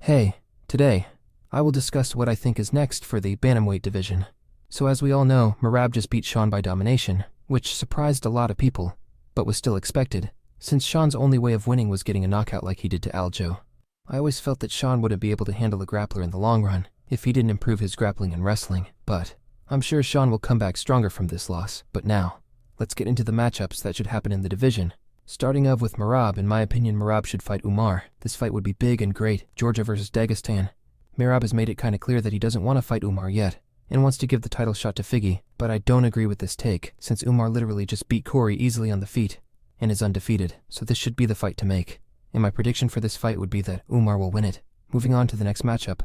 Hey, today, I will discuss what I think is next for the Bantamweight division. So as we all know, Merab just beat Sean by domination, which surprised a lot of people, but was still expected, since Sean's only way of winning was getting a knockout like he did to Aljo. I always felt that Sean wouldn't be able to handle a grappler in the long run, if he didn't improve his grappling and wrestling, but I'm sure Sean will come back stronger from this loss. But now, let's get into the matchups that should happen in the division. Starting off with Merab, in my opinion Merab should fight Umar. This fight would be big and great, Georgia versus Dagestan. Merab has made it kinda clear that he doesn't want to fight Umar yet, and wants to give the title shot to Figgy, but I don't agree with this take, since Umar literally just beat Corey easily on the feet, and is undefeated, so this should be the fight to make. And my prediction for this fight would be that Umar will win it. Moving on to the next matchup.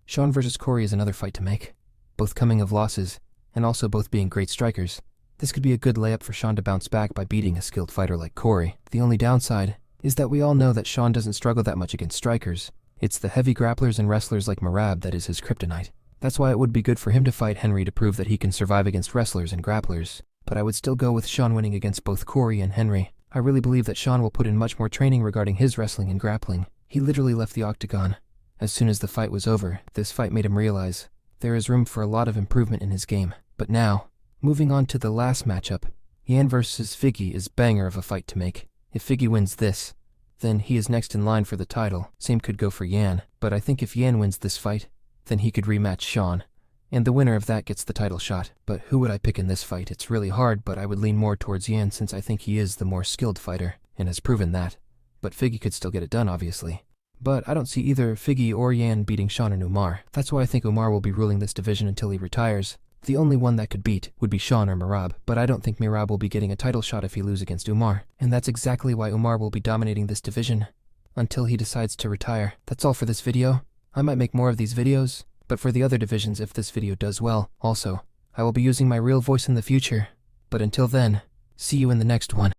Sean versus Corey is another fight to make, both coming of losses, and also both being great strikers. This could be a good layup for Sean to bounce back by beating a skilled fighter like Corey. The only downside is that we all know that Sean doesn't struggle that much against strikers. It's the heavy grapplers and wrestlers like Merab that is his kryptonite. That's why it would be good for him to fight Henry to prove that he can survive against wrestlers and grapplers. But I would still go with Sean winning against both Corey and Henry. I really believe that Sean will put in much more training regarding his wrestling and grappling. He literally left the octagon. As soon as the fight was over, this fight made him realize there is room for a lot of improvement in his game. But now, moving on to the last matchup, Yan versus Figgy is banger of a fight to make. If Figgy wins this, then he is next in line for the title. Same could go for Yan, but I think if Yan wins this fight, then he could rematch Sean, and the winner of that gets the title shot. But who would I pick in this fight? It's really hard, but I would lean more towards Yan since I think he is the more skilled fighter, and has proven that. But Figgy could still get it done, obviously. But I don't see either Figgy or Yan beating Sean and Umar. That's why I think Umar will be ruling this division until he retires. The only one that could beat would be Sean or Merab, but I don't think Merab will be getting a title shot if he loses against Umar. And that's exactly why Umar will be dominating this division until he decides to retire. That's all for this video. I might make more of these videos, but for the other divisions if this video does well. Also, I will be using my real voice in the future. But until then, see you in the next one.